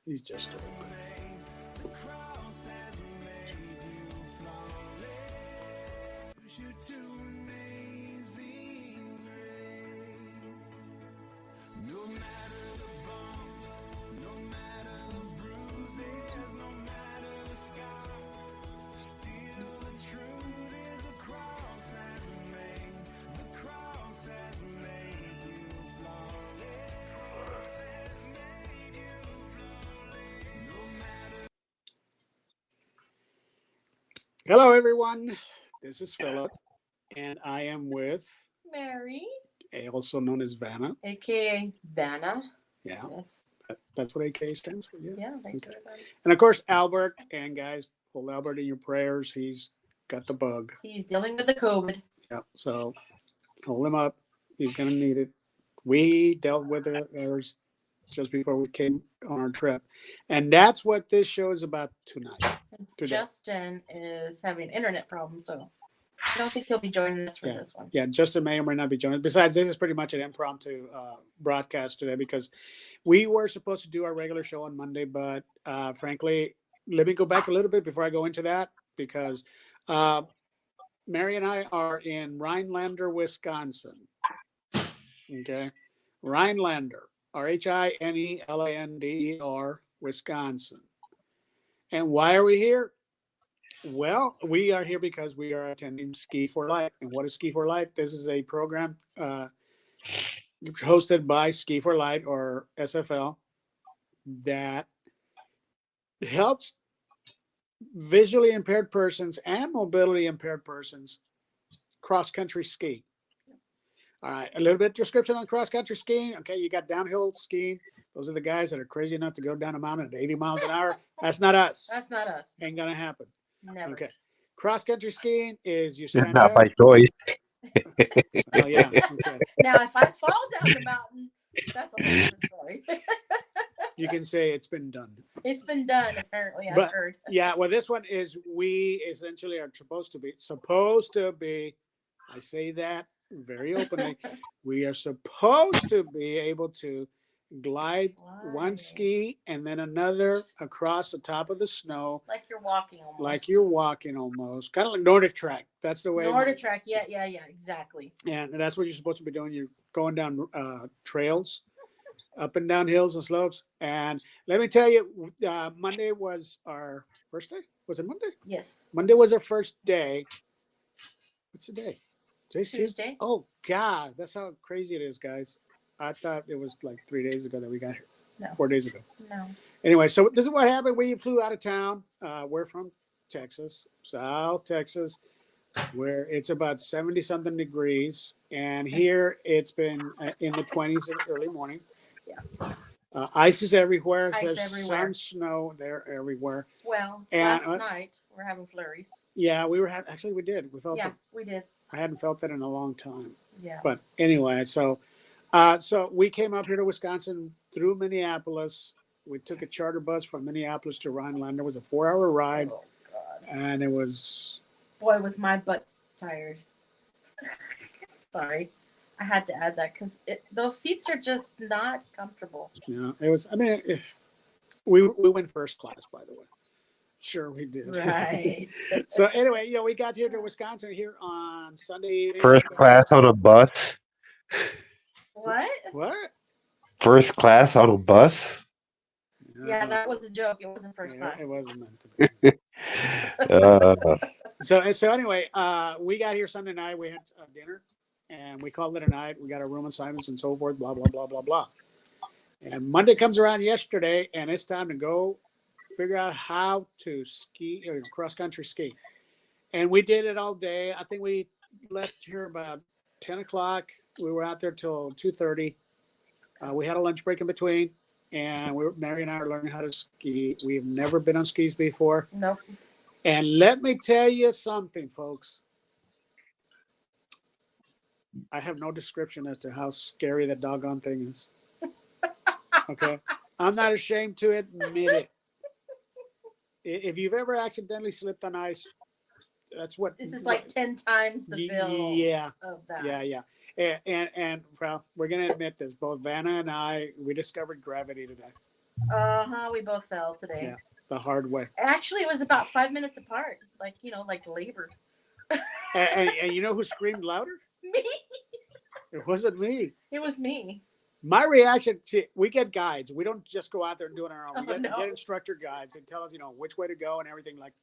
He's just open. Hello, everyone. This is Philip, and I am with, Mary, also known as Vanna. aka Vanna. Yeah, Yes. that's what AK stands for. Yeah. Yeah, thank Okay. you. Buddy. And of course, Albert. And guys, hold Albert in your prayers. He's got the bug. He's dealing with the COVID. Yeah. So hold him up. He's going to need it. We dealt with it just before we came on our trip, and that's what this show is about tonight. Today. Justin is having internet problems, so I don't think he'll be joining us for Yeah. this one. Yeah, Justin may or may not be joining. Besides, this is pretty much an impromptu broadcast today because we were supposed to do our regular show on Monday, but frankly, let me go back a little bit before I go into that because Mary and I are in Rhinelander, Wisconsin. Okay, Rhinelander, Rhinelander, Wisconsin. And why are we here? Well, we are here because we are attending Ski for Life. And what is Ski for Life? This is a program hosted by Ski for Life or SFL that helps visually impaired persons and mobility impaired persons cross country ski. All right, a little bit of description on cross country skiing. Okay, you got downhill skiing. Those are the guys that are crazy enough to go down a mountain at 80 miles an hour. That's not us. That's not us. Ain't gonna happen. Never. Okay. Cross country skiing is you It's stand not up. by choice. Oh yeah. Okay. Now, if I fall down the mountain, that's a whole different story. You can say it's been done. It's been done, apparently. I've But heard. yeah, well, this one is we essentially are supposed to be. I say that very openly. We are supposed to be able to glide one Why? ski and then another across the top of the snow, Like you're walking almost. like you're walking almost, kind of like Nordic track. That's the way. Nordic track. Yeah, exactly. And that's what you're supposed to be doing. You're going down trails, up and down hills and slopes. And let me tell you, Monday was our first day. Was it Monday? Yes. Monday was our first day. What's the day? Today's Tuesday. Oh, God. That's how crazy it is, guys. I thought it was like 3 days ago that we got here. No. 4 days ago. No. Anyway, so this is what happened. We flew out of town. We're from Texas, South Texas, where it's about 70 something degrees. And here it's been in the 20s in the early morning. Yeah. Ice is everywhere. Ice There's everywhere. some snow. They're everywhere. Well, And, last night we're having flurries. Yeah, we were actually we did. We felt Yeah, it. we did. I hadn't felt that in a long time. Yeah. But anyway, so we came up here to Wisconsin through Minneapolis. We took a charter bus from Minneapolis to Rhinelander. It was a 4-hour ride, Oh God. and it was. Boy, was my butt tired. Sorry, I had to add that because those seats are just not comfortable. It was. I mean, we went first class, by the way. Sure, we did. Right. So anyway, we got here to Wisconsin here on Sunday evening. First class on a bus. What? What? First class on a bus. Yeah, that was a joke. It wasn't first class. It wasn't meant to be. So anyway, we got here Sunday night. We had dinner, and we called it a night. We got our room assignments and so forth. Blah blah blah blah blah. And Monday comes around yesterday, and it's time to go figure out how to ski or cross country ski. And we did it all day. I think we left here about 10 o'clock. We were out there till 2:30. We had a lunch break in between, and Mary and I are learning how to ski. We've never been on skis before. Nope. And let me tell you something, folks. I have no description as to how scary that doggone thing is. Okay? I'm not ashamed to admit it. If you've ever accidentally slipped on ice, that's what. This is like 10 times the bill of that. Yeah. And well, we're going to admit this. Both Vanna and I, we discovered gravity today. We both fell today. Yeah. The hard way. Actually, it was about 5 minutes apart. Like, like labor. And you know who screamed louder? Me. It wasn't me. It was me. My reaction to we get guides. We don't just go out there and do it on our own. We No. get instructor guides and tell us, which way to go and everything, like,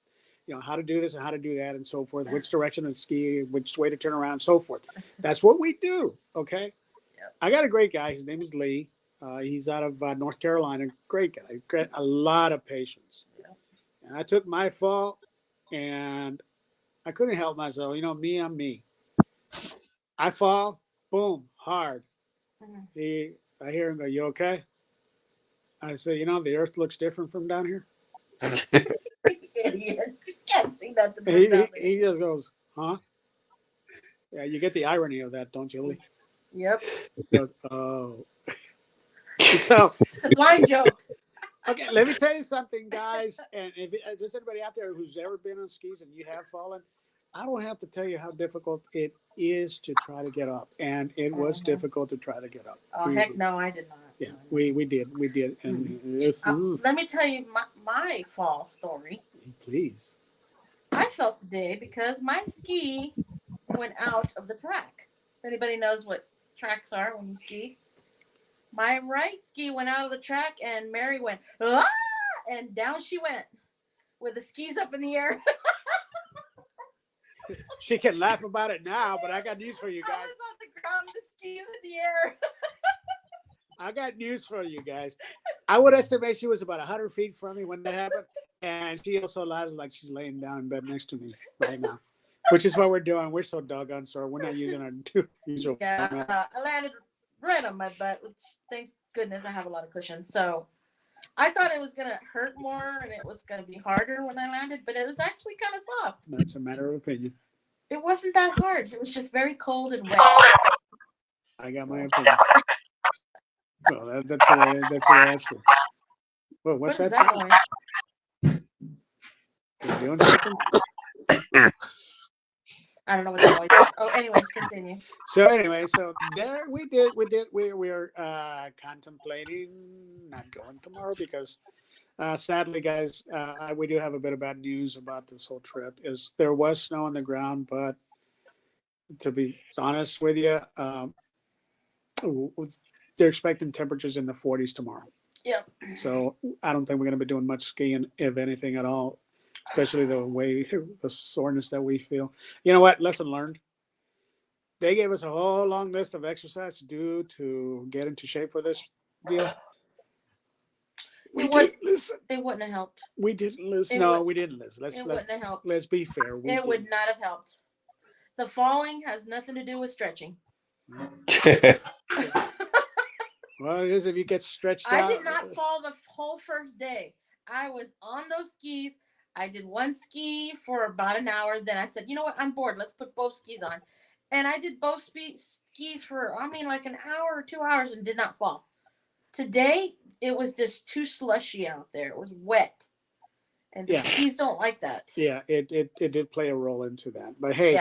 how to do this and how to do that and so forth, which direction to ski, which way to turn around, and so forth. That's what we do. Okay. Yep. I got a great guy. His name is Lee. He's out of North Carolina. Great guy. A lot of patience. Yep. And I took my fall and I couldn't help myself. Me, I'm me. I fall, boom, hard. I hear him go, "You okay?" I say, "The earth looks different from down here." Idiot. You can't see nothing. He just goes, "Huh?" Yeah, you get the irony of that, don't you, Lee? Yep. He goes, "Oh." So it's a blind joke. Okay, let me tell you something, guys. And if there's anybody out there who's ever been on skis and you have fallen, I don't have to tell you how difficult it is to try to get up. And it was difficult to try to get up. Oh, heck no, I did not. Yeah, we did. And let me tell you my fall story. Please. I fell today because my ski went out of the track. If anybody knows what tracks are when you ski. My right ski went out of the track and Mary went, "Ah!" and down she went with the skis up in the air. She can laugh about it now, but I got news for you guys. I was on the ground with the skis in the air. I got news for you guys. I would estimate she was about 100 feet from me when that happened. And she also lies like she's laying down in bed next to me right now, which is what we're doing. We're so doggone sore. We're not using our usual format. I landed right on my butt, which thanks goodness I have a lot of cushion. So I thought it was going to hurt more and it was going to be harder when I landed, but it was actually kind of soft. That's a matter of opinion. It wasn't that hard. It was just very cold and wet. I got my opinion. Well, that's the way I see it. Well, what's that sound? You doing something? I don't know what that noise is. Oh, anyways, continue. So there we were contemplating not going tomorrow because sadly, guys, we do have a bit of bad news about this whole trip. Is there was snow on the ground, but to be honest with you, they're expecting temperatures in the 40s tomorrow. Yep. So I don't think we're going to be doing much skiing, if anything at all, especially the soreness that we feel. You know what? Lesson learned. They gave us a whole long list of exercises to do to get into shape for this deal. We didn't listen. It wouldn't have helped. We didn't listen. We didn't listen. It wouldn't have helped. Let's be fair. It would not have helped. The falling has nothing to do with stretching. Well, it is if you get stretched out. I did not fall the whole first day. I was on those skis. I did one ski for about an hour. Then I said, you know what? I'm bored. Let's put both skis on. And I did both skis for, like an hour or 2 hours and did not fall. Today, it was just too slushy out there. It was wet. And the skis don't like that. Yeah, it did play a role into that. But hey,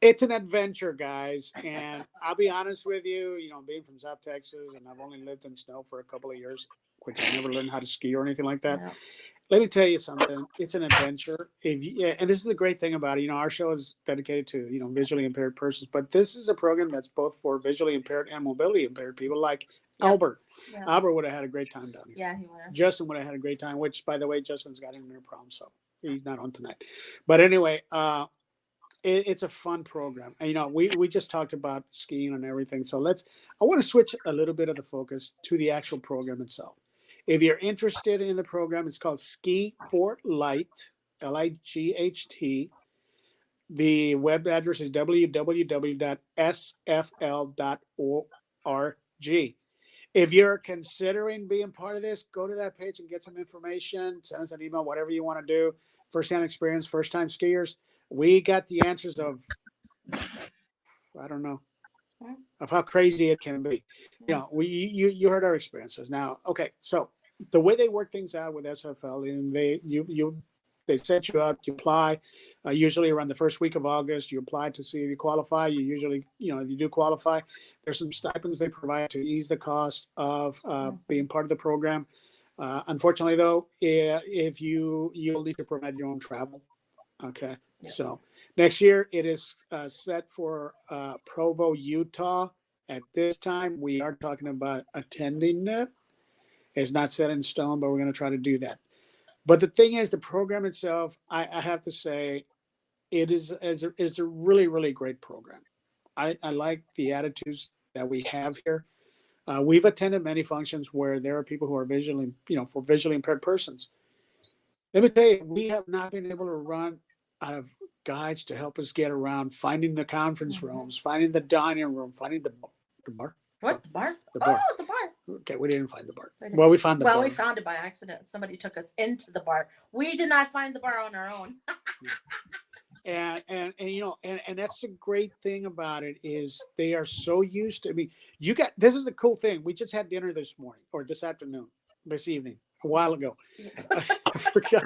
it's an adventure, guys. And I'll be honest with you, being from South Texas and I've only lived in snow for a couple of years, which I never learned how to ski or anything like that. Yeah. Let me tell you something. It's an adventure. And this is the great thing about it. Our show is dedicated to, visually impaired persons, but this is a program that's both for visually impaired and mobility impaired people like Albert. Yeah. Albert would have had a great time down here. Yeah, he would have. Justin would have had a great time, which, by the way, Justin's got an internet problem, so he's not on tonight. But anyway, it's a fun program. And, we just talked about skiing and everything. So I want to switch a little bit of the focus to the actual program itself. If you're interested in the program, it's called Ski for Light, Light. The web address is www.sfl.org. If you're considering being part of this, go to that page and get some information. Send us an email, whatever you want to do. First-hand experience, first-time skiers. We got the answers of, I don't know, of how crazy it can be. You heard our experiences. Now, okay, so the way they work things out with SFL, and they set you up, you apply. Usually around the first week of August, you apply to see if you qualify. You usually, if you do qualify, there's some stipends they provide to ease the cost of being part of the program. Unfortunately, though, if you'll need to provide your own travel. Okay, Yep. so next year it is set for Provo, Utah. At this time, we are talking about attending it. It's not set in stone, but we're going to try to do that. But the thing is, the program itself, I have to say, it is a really, really great program. I like the attitudes that we have here. We've attended many functions where there are people who are visually, for visually impaired persons. Let me tell you, we have not been able to run out of guides to help us get around, finding the conference rooms, finding the dining room, finding the bar. What, the bar? The bar. Oh, the bar. Okay, we didn't find the bar. We didn't. Well, we found the Well, bar. we found it by accident. Somebody took us into the bar. We did not find the bar on our own. And that's the great thing about it is they are so used to. I mean, this is the cool thing. We just had dinner this morning or this afternoon, this evening, a while ago. I forgot.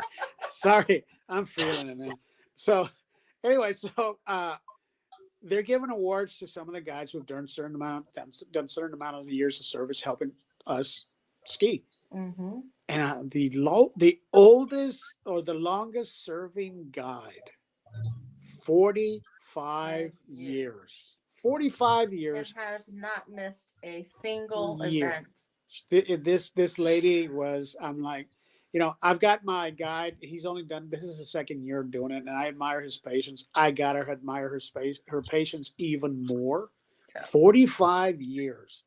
Sorry, I'm feeling it, man. So, anyway, they're giving awards to some of the guys who've done certain amount of years of service helping us ski. Mm-hmm. And the oldest or the longest serving guide, 45 years. 45 years. And have not missed a single Year. event. This lady was, I'm like, I've got my guide. He's only done, this is the second year doing it, and I admire his patience. I gotta admire her patience even more. Yeah. 45 years.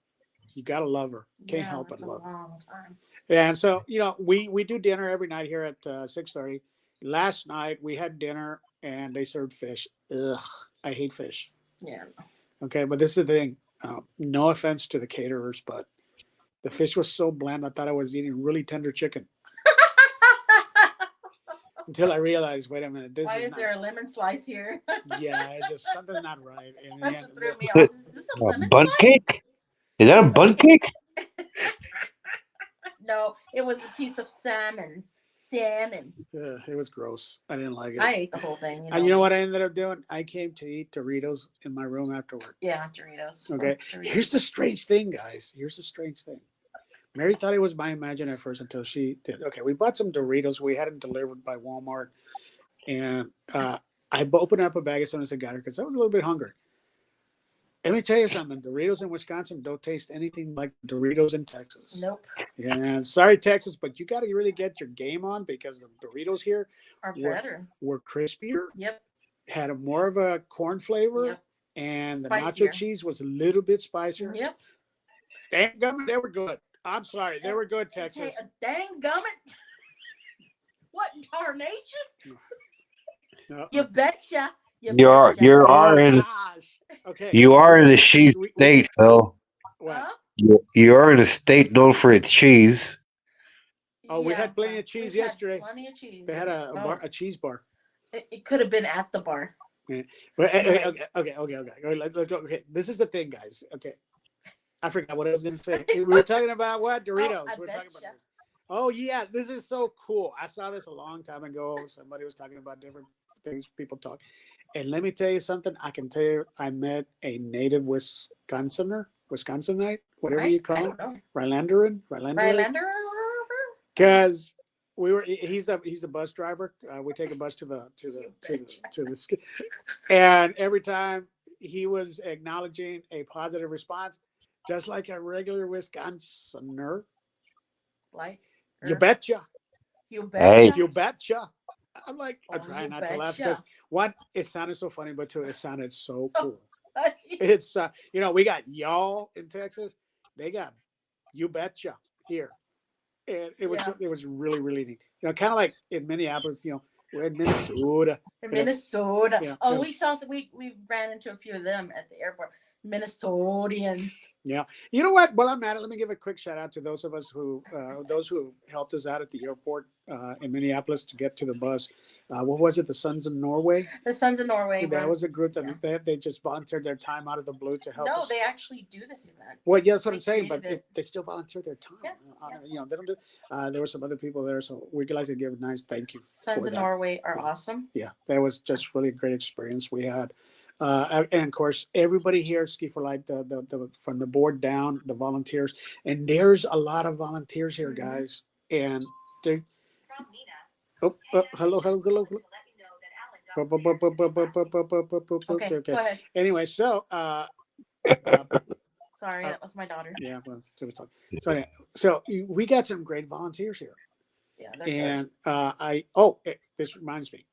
You gotta love her. Can't help but love her. Long time. And so, we do dinner every night here at 6:30. Last night we had dinner and they served fish. Ugh, I hate fish. Yeah. Okay, but this is the thing. No offense to the caterers, but the fish was so bland. I thought I was eating really tender chicken. Until I realized, wait a minute, Why is there a lemon slice here? Yeah, it's just something's not right. And That's what threw me Is off. Is this a lemon bun slice? cake? Is that a bun cake? No, it was a piece of salmon. it was gross. I didn't like it. I ate the whole thing. You know what I ended up doing? I came to eat Doritos in my room afterward. Yeah, Doritos. Okay. Doritos. Here's the strange thing, guys. Here's the strange thing. Mary thought it was my imagination at first until she did. Okay, we bought some Doritos. We had them delivered by Walmart. And I opened up a bag as soon as I got her because I was a little bit hungry. Let me tell you something. Doritos in Wisconsin don't taste anything like Doritos in Texas. Nope. Yeah, sorry, Texas, but you got to really get your game on because the Doritos here Are better. were crispier. Yep. Had more of a corn flavor. Yep. And Spicier. the nacho cheese was a little bit spicier. Yep. Dang gummit, they were good. I'm sorry, they were good, Hey, Texas. a dang gummit. What in tarnation? No. You betcha. You are in Gosh. Okay. you are in a cheese state, Phil. What? Huh? You are in a state known for its cheese. Oh, we had plenty of cheese we had yesterday. Plenty of cheese. They had a cheese bar. It could have been at the bar. Yeah. But Anyways. okay. This is the thing, guys. Okay. I forgot what I was going to say. We were talking about what? Doritos. I we were talking about betcha. Doritos. Oh, yeah. This is so cool. I saw this a long time ago. Somebody was talking about different things people talk. And let me tell you something. I can tell you, I met a native Wisconsinite, whatever you call it. Rhinelander. Because he's the bus driver. We take a bus to the and every time he was acknowledging a positive response, just like a regular Wisconsinner. Like You betcha. You Hey. betcha. You betcha. I'm like, I'm Oh, trying you not to laugh betcha. because one, it sounded so funny, but two, it sounded so So- cool. It's we got y'all in Texas. They got you betcha here. And it was really, really neat. Kind of like in Minneapolis, we're in Minnesota. In Minnesota. Yeah. Oh, we ran into a few of them at the airport. Minnesotans. Yeah. You know what? While I'm at it, let me give a quick shout out to those of us who helped us out at the airport in Minneapolis to get to the bus. What was it? The Sons of Norway? The Sons of Norway. That was a group that they just volunteered their time out of the blue to help us. No, they actually do this event. Well, yeah, that's what I'm They saying, but created they still volunteer their time. Yeah, They don't do. There were some other people there, so we'd like to give a nice thank you. Sons for of that. Norway are Yeah. awesome. Yeah, that was just really a great experience we had. And of course, everybody here at Ski for Life, the from the board down, the volunteers, and there's a lot of volunteers here, Mhm. guys. and they, hello. Okay, Okay. go ahead. Anyway, so Sorry, that was my daughter. yeah, well, so anyway, so we got some great volunteers here, Yeah, they're and this reminds me,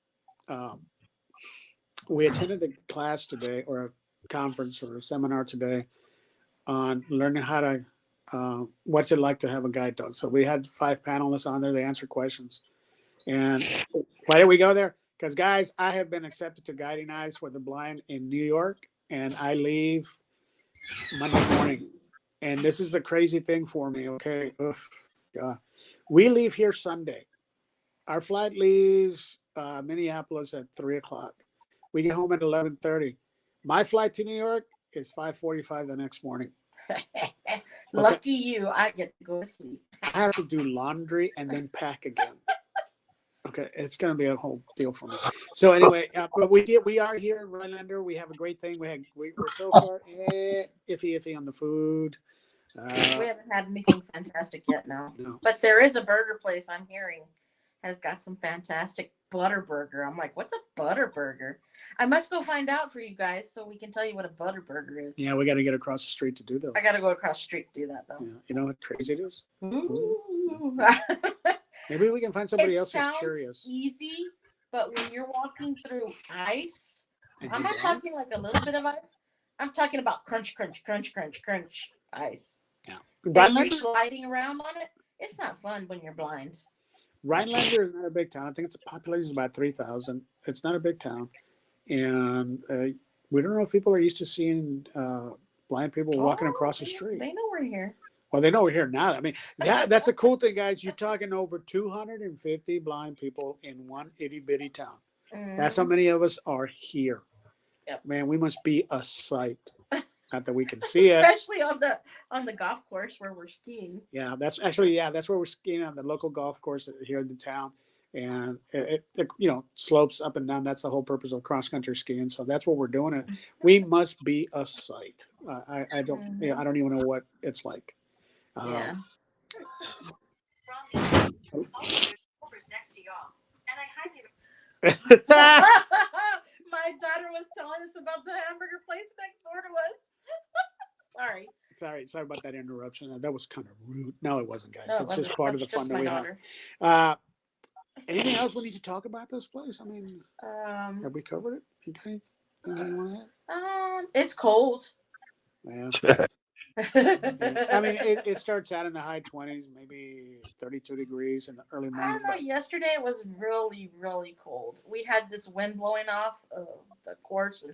we attended a class today or a conference or a seminar today on learning how to what's it like to have a guide dog. So we had 5 panelists on there. They answer questions. And why did we go there? Because guys, I have been accepted to Guiding Eyes for the Blind in New York, and I leave Monday morning. And this is a crazy thing for me. Okay, ugh, God. We leave here Sunday. Our flight leaves Minneapolis at 3:00. We get home at 11:30. My flight to New York is 5:45 the next morning. good. Lucky you, I get to go to sleep. I have to do laundry and then pack again. Okay, it's going to be a whole deal for me. So anyway, but we are here in Rhinelander. We have a great thing. We're so far iffy on the food. We haven't had anything fantastic yet, no. No. But there is a burger place I'm hearing has got some fantastic butter burger. I'm like, what's a butter burger? I must go find out for you guys so we can tell you what a butter burger is. Yeah, we got to get across the street to do that. I got to go across the street to do that, though. Yeah, you know how crazy it is? Ooh. Maybe we can find somebody It else who's sounds curious. easy, but when you're walking through ice, And I'm you not don't? talking like a little bit of ice. I'm talking about crunch, crunch, crunch, crunch, crunch ice. Yeah. And you're Rhinelander, sliding around on it. It's not fun when you're blind. Rhinelander is not a big town. I think its population is about 3,000. It's not a big town. And we don't know if people are used to seeing blind people walking across the street. They know we're here. Well, they know we're here now. I mean, that's the cool thing, guys. You're talking over 250 blind people in one itty bitty town. That's how many of us are here. Yep. Man, we must be a sight. Not that we can see it. Especially on the golf course where we're skiing. Yeah, that's where we're skiing on the local golf course here in the town, and it slopes up and down. That's the whole purpose of cross country skiing. So that's what we're doing. It. We must be a sight. I don't even know what it's like. Yeah. Next to y'all, and I highly My daughter was telling us about the hamburger place next door to us. Sorry. Sorry about that interruption. That was kind of rude. No, it wasn't, guys. No, It's just part of the fun that we daughter. have. Anything else we need to talk about this place? I mean, have we covered it? Anything you want to add? It's cold. Yeah. I mean, it starts out in the high 20s, maybe 32 degrees in the early I morning. don't know. Yesterday it was really, really cold. We had this wind blowing off the course, and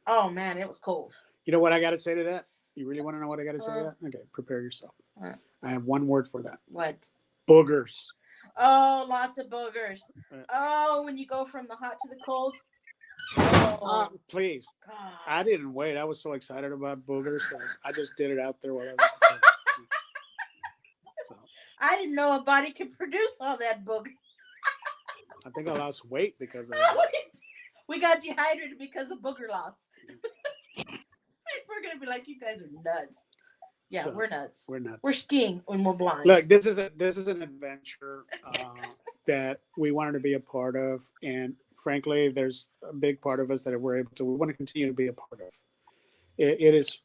oh man, it was cold. You know what I got to say to that? You really want to know what I got to say to that? Okay, prepare yourself. I have one word for that. What? Boogers. Oh, lots of boogers. Oh, when you go from the hot to the cold. Oh, please. God. I didn't wait. I was so excited about boogers. So I just did it out there while I was. So, I didn't know a body could produce all that booger. I think I lost weight because of that. We got dehydrated because of booger loss. We're gonna be like, you guys are nuts. Yeah, So, we're nuts. We're nuts. We're skiing when we're blind. Look, this is an adventure that we wanted to be a part of, and frankly, there's a big part of us that we want to continue to be a part of. It is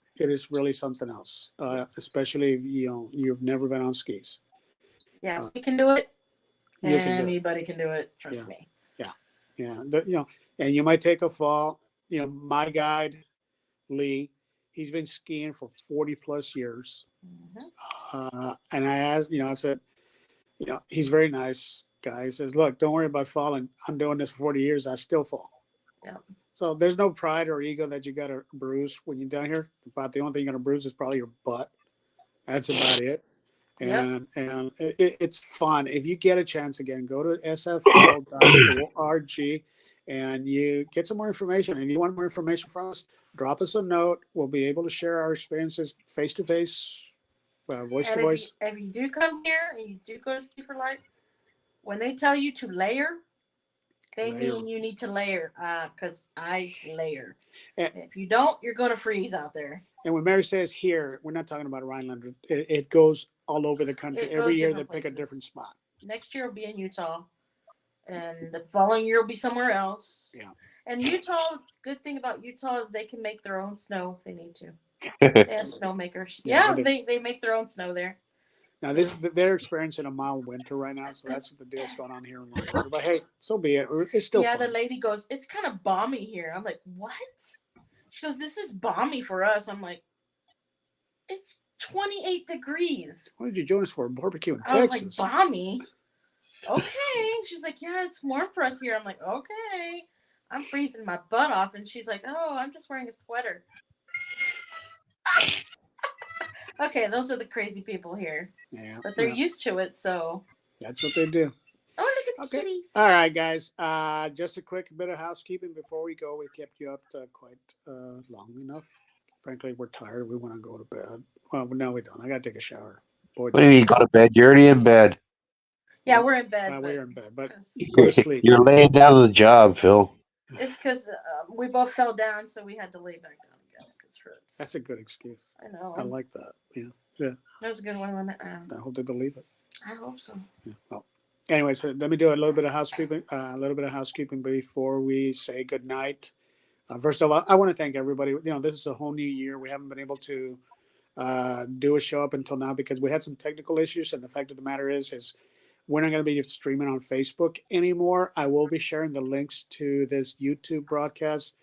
really something else, especially if you've never been on skis. Yeah, we can do it. You can do it. Anybody can do it. Trust me. Yeah, and you might take a fall. My guide, Lee, he's been skiing for 40 plus years. Mm-hmm. And I asked, I said, he's very nice guy. He says, look, don't worry about falling. I'm doing this for 40 years. I still fall. Yeah. So there's no pride or ego that you got to bruise when you're down here. About the only thing you're going to bruise is probably your butt. That's about it. And it's fun. If you get a chance again, go to sfl.org and you get some more information. And you want more information from us, drop us a note. We'll be able to share our experiences face to face, voice to voice. If you do come here and you do go to Ski for Life, when they tell you to layer, they mean you need to layer, because I layer. And if you don't, you're going to freeze out there. And when Mary says here, we're not talking about Rhinelander. It goes all over the country. It Every goes year they different pick a places. different spot. Next year will be in Utah, and the following year will be somewhere else. Yeah. And Utah, good thing about Utah is they can make their own snow if they need to. They have snow makers. Yeah, Yeah, they they make their own snow there. Now they're experiencing a mild winter right now, so that's what the deal's going on here in Rhinelander. But hey, so be it. It's still Yeah, fun. the lady goes, it's kind of balmy here. I'm like, what? She goes, this is balmy for us. I'm like, it's 28 degrees. What did you join us for? Barbecue in I was like, Texas. balmy? Okay. She's like, yeah, it's warm for us here. I'm like, okay. I'm freezing my butt off. And she's like, oh, I'm just wearing a sweater. Okay, those are the crazy people here. Yeah, But they're yeah, used to it, so. that's what they do. Oh, look at the Okay. kitties. All right, guys. Just a quick bit of housekeeping before we go. We kept you up to quite long enough. Frankly, we're tired. We want to go to bed. Well, no, we don't. I got to take a shower. Boy, What do you mean, go to bed? You're already in bed. Yeah, we're in bed. well, but we're in bed, but 'cause- go to sleep. You're laying down on the job, Phil. It's because we both fell down, so we had to lay back down again. Because it hurts. That's a good excuse. I know. I like that. Yeah, That was a good one. I hope they believe it. I hope so. Yeah. Well, anyway, so let me do a little bit of housekeeping. Before we say good night. First of all, I want to thank everybody. You know, this is a whole new year. We haven't been able to do a show up until now because we had some technical issues. And the fact of the matter is we're not going to be streaming on Facebook anymore. I will be sharing the links to this YouTube broadcast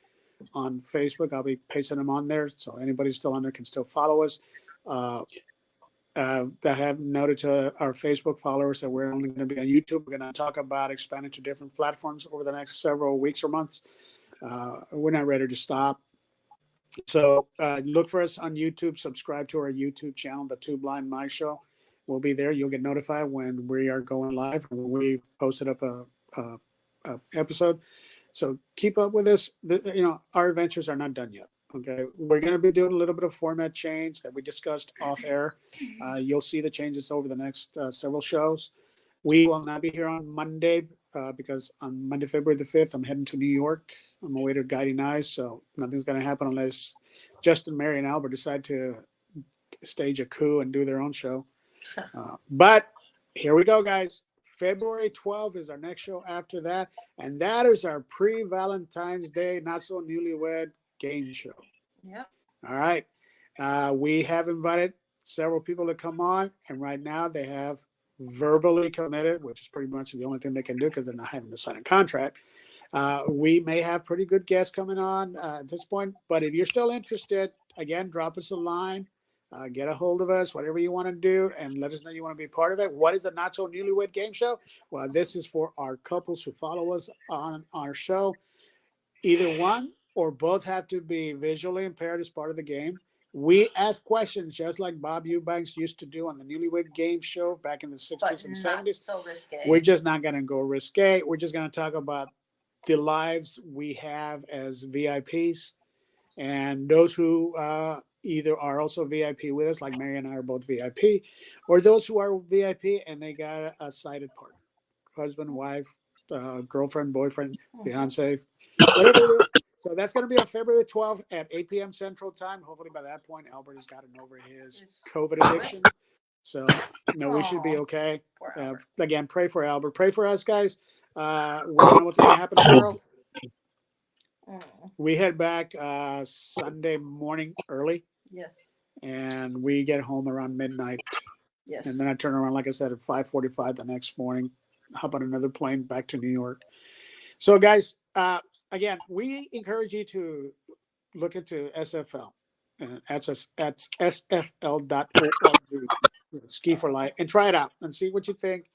on Facebook. I'll be pasting them on there, so anybody still on there can still follow us. That have noted to our Facebook followers that we're only going to be on YouTube. We're going to talk about expanding to different platforms over the next several weeks or months. We're not ready to stop. So look for us on YouTube. Subscribe to our YouTube channel, The Two Blind Mice Show. We'll be there. You'll get notified when we are going live and when we posted up a episode. So keep up with us. Our adventures are not done yet. Okay, we're going to be doing a little bit of format change that we discussed off air. You'll see the changes over the next several shows. We will not be here on Monday because on Monday, February the 5th, I'm heading to New York. I'm away to Guiding Eyes, so nothing's going to happen unless Justin, Mary, and Albert decide to stage a coup and do their own show. But here we go, guys. February 12th is our next show after that, and that is our pre-Valentine's Day, not so newlywed game show. Yep. All right. We have invited several people to come on, and right now they have verbally committed, which is pretty much the only thing they can do because they're not having to sign a contract. We may have pretty good guests coming on at this point, but if you're still interested, again, drop us a line, get a hold of us, whatever you want to do, and let us know you want to be part of it. What is the Not So Newlywed Game Show? Well, this is for our couples who follow us on our show. Either one or both have to be visually impaired as part of the game. We ask questions just like Bob Eubanks used to do on the Newlywed Game Show back in the 60s But and not 70s. so risque. We're just not going to go risque. We're just going to talk about the lives we have as VIPs and those who either are also VIP with us, like Mary and I are both VIP, or those who are VIP and they got a sighted partner, husband, wife, girlfriend, boyfriend, fiance, whatever it is. So that's going to be on February 12th at 8 p.m. Central Time. Hopefully by that point, Albert has gotten over his COVID addiction. So, we should be okay. Again, pray for Albert. Pray for us, guys. We don't know what's going to happen tomorrow. We head back Sunday morning early. Yes. And we get home around midnight. Yes. And then I turn around, like I said, at 5:45 the next morning, hop on another plane back to New York. So, guys, again, we encourage you to look into SFL. That's sfl.org, Ski for Life, and try it out and see what you think.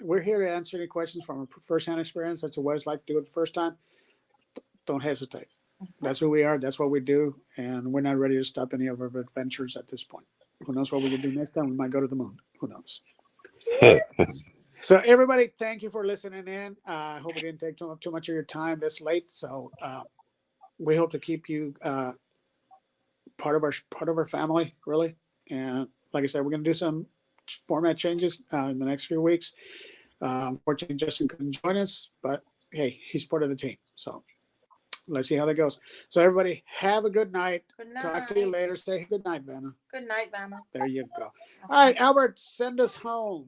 We're here to answer any questions from a first-hand experience. That's what it's like to do it the first time. Don't hesitate. That's who we are. That's what we do. And we're not ready to stop any of our adventures at this point. Who knows what we can do next time? We might go to the moon. Who knows? So, everybody, thank you for listening in. I hope we didn't take too much of your time this late. So, we hope to keep you part of our family, really. And like I said, we're going to do some format changes in the next few weeks. Unfortunately, Justin couldn't join us, but hey, he's part of the team. So, let's see how that goes. So everybody have a good night. Good night. Talk to you later. Say good night, Vanna. Good night, Vanna. There you go. All right, Albert, send us home.